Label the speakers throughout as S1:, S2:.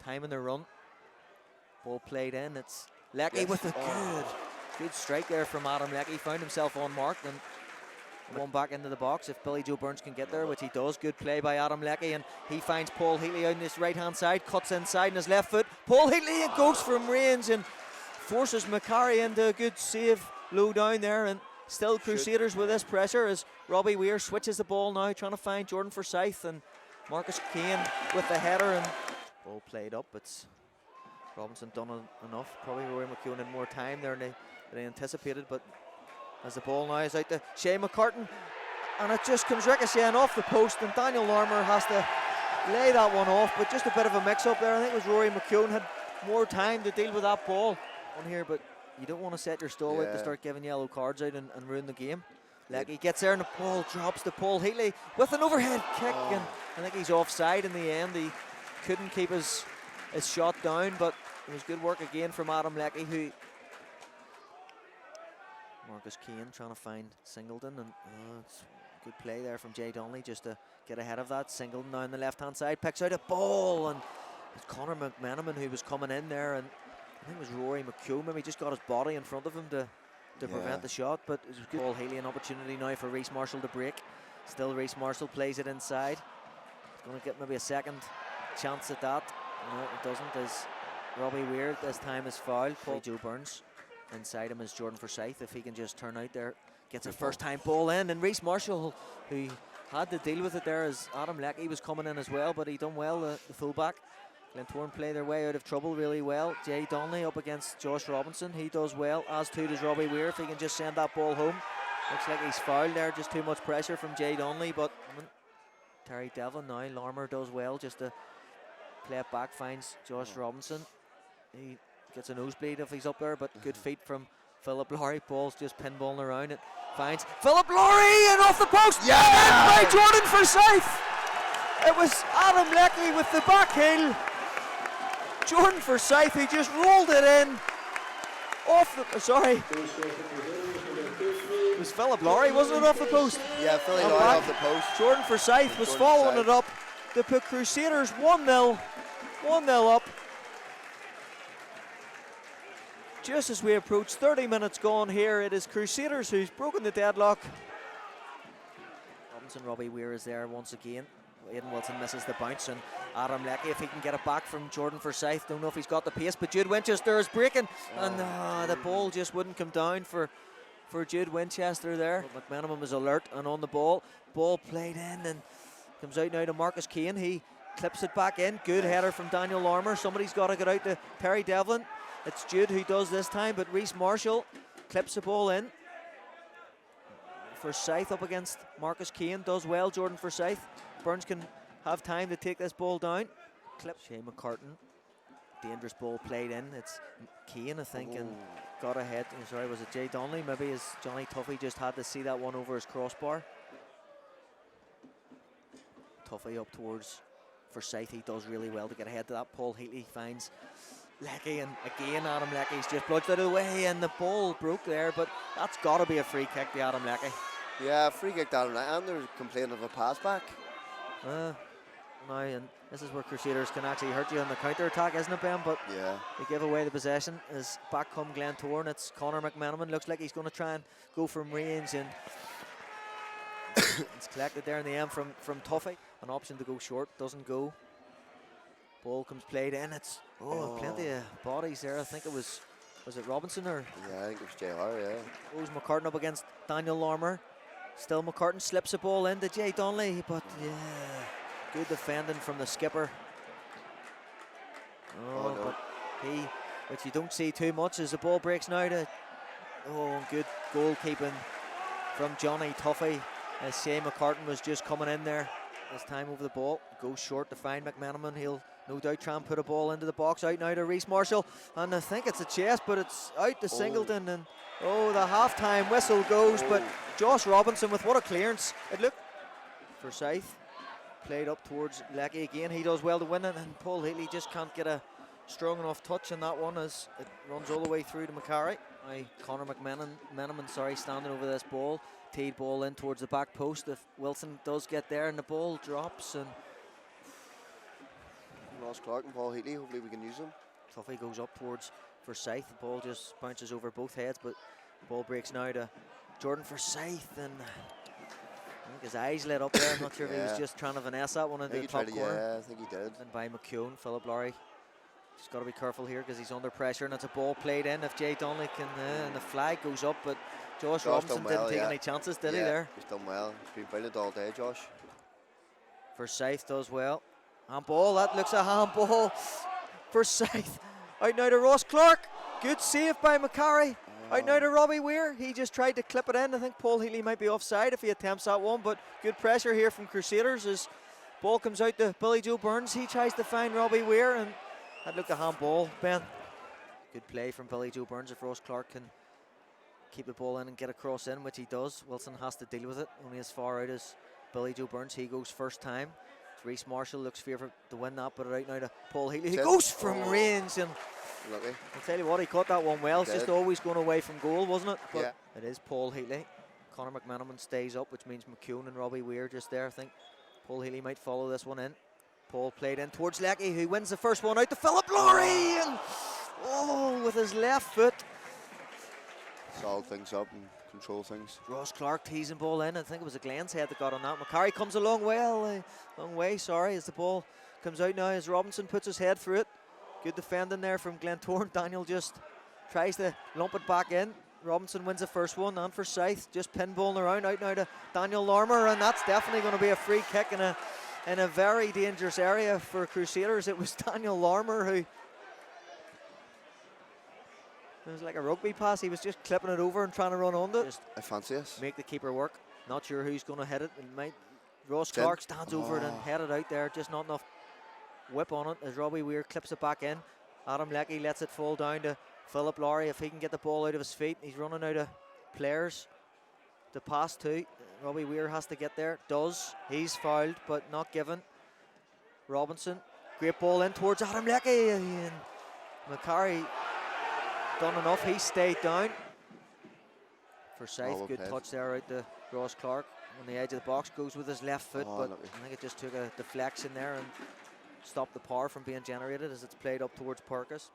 S1: time in the run. Ball played in. It's Leckie with a good strike there from Adam Leckie. Found himself unmarked and one back into the box if Billy Joe Burns can get there, which he does. Good play by Adam Leckie, and he finds Paul Heatley out on his right hand side, cuts inside on his left foot. Paul Heatley goes from range and forces McCarry into a good save low down there, and still Crusaders with this pressure as Robbie Weir switches the ball now, trying to find Jordan Forsythe, and Marcus Kane with the header, and ball played up. It's Robinson done enough. Probably Rory McEwen had more time there than they anticipated, but as the ball now is out to Shea McCartan, and it just comes ricocheting off the post, and Daniel Larmour has to lay that one off, but just a bit of a mix-up there. I think it was Rory McEwen had more time to deal with that ball on here, but you don't want to set your stall out to start giving yellow cards out and ruin the game. Leckie gets there and the ball drops to Paul Heatley with an overhead kick, and I think he's offside in the end. He couldn't keep his shot down, but it was good work again from Adam Leckie, who Marcus Kane trying to find Singleton, and it's good play there from Jay Donnelly just to get ahead of that. Singleton now on the left hand side picks out a ball, and it's Conor McManaman who was coming in there, and I think it was Rory McEwen maybe just got his body in front of him to prevent the shot, but it was good. Paul Heatley, an opportunity now for Reece Marshall to break. Still Reece Marshall plays it inside. He's going to get maybe a second chance at that. No, it doesn't, as Robbie Weir this time is fouled. Paul Joe Burns. Inside him is Jordan Forsythe. If he can just turn out there, gets a first time ball in, and Reece Marshall, who had to deal with it there as Adam Leckie was coming in as well, but he done well, the fullback. Glentoran play their way out of trouble really well. Jay Donnelly up against Josh Robinson. He does well, as too does Robbie Weir, if he can just send that ball home. Looks like he's fouled there, just too much pressure from Jay Donnelly, but Terry Devlin now. Larmour does well just to play it back, finds Josh Robinson. He gets a nosebleed if he's up there, but good feet from Philip Lowry. Ball's just pinballing around it. Finds Philip Lowry and off the post. Yeah! By Jordan Forsythe. It was Adam Leckie with the back heel. Jordan Forsythe, he just rolled it in. Off the, sorry. It was Philip Lowry, wasn't it, off the post?
S2: Yeah, Philip Lowry off the post.
S1: Jordan Forsythe was following it up to put Crusaders 1-0 up. Just as we approach 30 minutes gone here, it is Crusaders who's broken the deadlock. Robinson, Robbie Weir is there once again. Aidan Wilson misses the bounce, and Adam Leckie, if he can get it back from Jordan Forsythe, don't know if he's got the pace, but Jude Winchester is breaking, and the ball just wouldn't come down for Jude Winchester there. But McManaman was alert and on the ball. Ball played in and comes out now to Marcus Kane. He clips it back in. Good header from Daniel Larmour. Somebody's got to get out to Terry Devlin. It's Jude who does this time, but Reece Marshall clips the ball in. Forsythe up against Marcus Kane, does well, Jordan Forsythe. Burns can have time to take this ball down. Clip Shea McCartan. Dangerous ball played in. It's Kane, I think, and got ahead. Sorry, was it Jay Donnelly? Maybe as Johnny Tuffy just had to see that one over his crossbar. Tuffy up towards Forsythe. He does really well to get ahead to that. Paul Heatley finds Leckie, and again Adam Leckie's just bludged out of the way, and the ball broke there, but that's got to be a free kick to Adam Leckie.
S2: Yeah, free kick to Adam Leckie, and they're complaining of a pass back.
S1: Now, and this is where Crusaders can actually hurt you on the counter attack, isn't it, Ben? But
S2: yeah,
S1: they give away the possession as back come Glentoran. It's Conor McManaman. Looks like he's going to try and go from range, and it's collected there in the end from Tuffy. An option to go short, doesn't go. Ball comes played in. It's plenty of bodies there. I think it was it Robinson or?
S2: Yeah, I think it was JR. Yeah.
S1: Goes McCartan up against Daniel Larmour. Still McCartan slips the ball into Jay Donnelly, but yeah, good defending from the skipper.
S2: No.
S1: But which you don't see too much as the ball breaks now to, good goalkeeping from Johnny Tuffy as Shea McCartan was just coming in there. This time over the ball, goes short to find McManaman. He'll no doubt try and put a ball into the box. Out now to Reece Marshall, and I think it's a chest, but it's out to Singleton, and the half-time whistle goes, but Josh Robinson with what a clearance. It looked Forsythe played up towards Leckie again. He does well to win it, and Paul Heatley just can't get a strong enough touch in that one as it runs all the way through to McCarry. Conor McManaman, standing over this ball. Teed ball in towards the back post. If Wilson does get there and the ball drops, and
S2: Ross Clark and Paul Heatley. Hopefully we can use them.
S1: Tuffy goes up towards Forsythe. The ball just bounces over both heads, but the ball breaks now to Jordan Forsythe, and I think his eyes lit up there. I'm not sure if he was just trying to finesse that one into the top corner.
S2: Yeah, I think he did.
S1: And by McKeown, Philip Lowry. Just got to be careful here because he's under pressure, and it's a ball played in. If Jay Donnelly can, and the flag goes up, but Josh Robinson didn't take any chances, did he there?
S2: He's done well. He's been brilliant all day, Josh.
S1: Forsythe does well. Handball, that looks a handball. Forsythe out now to Ross Clark. Good save by McCarry. Out now to Robbie Weir. He just tried to clip it in. I think Paul Heatley might be offside if he attempts that one, but good pressure here from Crusaders as ball comes out to Billy Joe Burns. He tries to find Robbie Weir, and that looked a handball, Ben. Good play from Billy Joe Burns. If Ross Clark can keep the ball in and get a cross in, which he does, Wilson has to deal with it. Only as far out as Billy Joe Burns. He goes first time. Reece Marshall looks favourite to win that, but right now to Paul Heatley. He goes from range, and
S2: lucky.
S1: I'll tell you what, he caught that one well. It's just always going away from goal, wasn't it? But
S2: yeah.
S1: It is Paul Heatley. Conor McManaman stays up, which means McKeown and Robbie Weir just there. I think Paul Heatley might follow this one in. Paul played in towards Lecky, who wins the first one out to Philip Lowry, and with his left foot.
S2: Solid things up and control things.
S1: Ross Clark teasing ball in. I think it was a Glenn's head that got on that. McCarry comes a long way, as the ball comes out now as Robinson puts his head through it. Good defending there from Glentoran. Daniel just tries to lump it back in. Robinson wins the first one, and Forsythe just pinballing around out now to Daniel Larmour, and that's definitely going to be a free kick in a very dangerous area for Crusaders. It was Daniel Larmour who, it was like a rugby pass. He was just clipping it over and trying to run on it.
S2: I fancy us.
S1: Make the keeper work. Not sure who's going to hit it. It might. Ross Clark stands over it and head it out there. Just not enough whip on it as Robbie Weir clips it back in. Adam Leckie lets it fall down to Philip Lowry. If he can get the ball out of his feet, he's running out of players to pass to. Robbie Weir has to get there. Does. He's fouled, but not given. Robinson. Great ball in towards Adam Leckie. And McCarry done enough. He stayed down. Forsythe, good touch there out to Ross Clark on the edge of the box. Goes with his left foot, but I think it just took a deflection there and stopped the power from being generated as it's played up towards Perkis.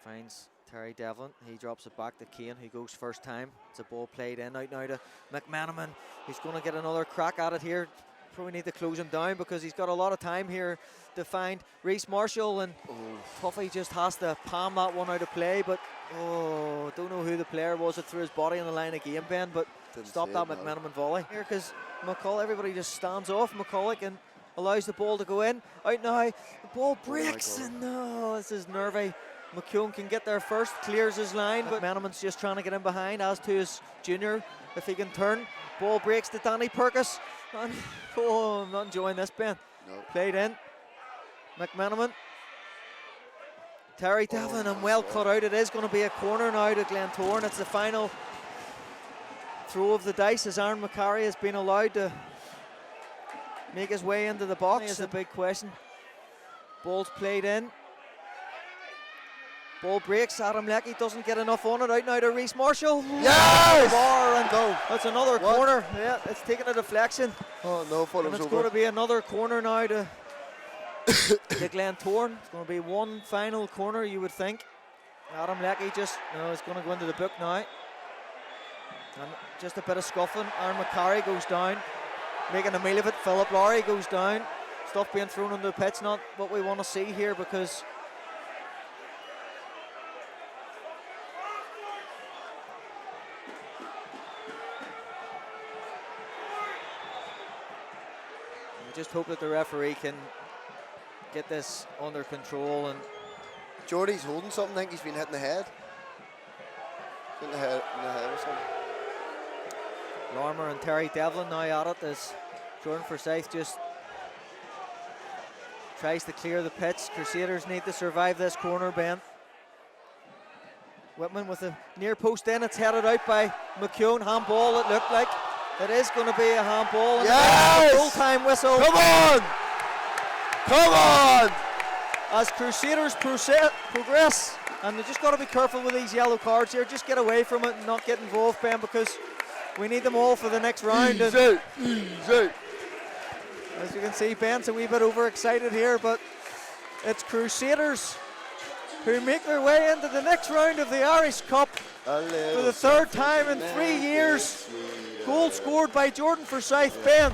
S1: Finds Terry Devlin. He drops it back to Kane, who goes first time. It's a ball played in out now to McManaman. He's going to get another crack at it here. Probably need to close him down because he's got a lot of time here to find Reece Marshall, and Tuffy just has to palm that one out of play, but don't know who the player was that threw his body on the line of game, Ben, but stop that McManaman volley here because McCulloch, everybody just stands off McCulloch and allows the ball to go in. Out now, the ball breaks, and this is nervy. McKeown can get there first, clears his line, but McManaman's just trying to get in behind, as to his junior, if he can turn. Ball breaks to Danny Perkis, and I'm not enjoying this, Ben.
S2: No.
S1: Played in. McManaman. Terry Devlin, and well cut out. It is going to be a corner now to Glentoran. It's the final throw of the dice as Aaron McCarry has been allowed to make his way into the box. Is the big question. Ball's played in. Ball breaks. Adam Leckie doesn't get enough on it. Out now to Reece Marshall.
S2: Yes!
S1: And that's another corner. Yeah, it's taking a deflection.
S2: Oh no,
S1: and it's going to be another corner now to the Glentoran. It's going to be one final corner, you would think. Adam Leckie just, it's going to go into the book now. And just a bit of scuffling. Aaron McCarry goes down, making a meal of it. Philip Lowry goes down. Stuff being thrown on the pitch, not what we want to see here, because just hope that the referee can get this under control. And
S2: Jordy's holding something. I think he's been hitting the head. In the head or something.
S1: Larmour and Terry Devlin now at it as Jordan Forsythe just tries to clear the pitch. Crusaders need to survive this corner, Ben. Whitman with a near post in. It's headed out by McKeown. Handball, it looked like. It is going to be a handball.
S2: Yes!
S1: Full-time whistle.
S2: Come on! Come on!
S1: As Crusaders progress, and they just got to be careful with these yellow cards here. Just get away from it and not get involved, Ben, because we need them all for the next round.
S2: Easy, easy.
S1: As you can see, Ben's a wee bit overexcited here, but It's Crusaders who make their way into the next round of the Irish Cup for the third time in 3 years. Goal scored by Jordan Forsythe. Ben.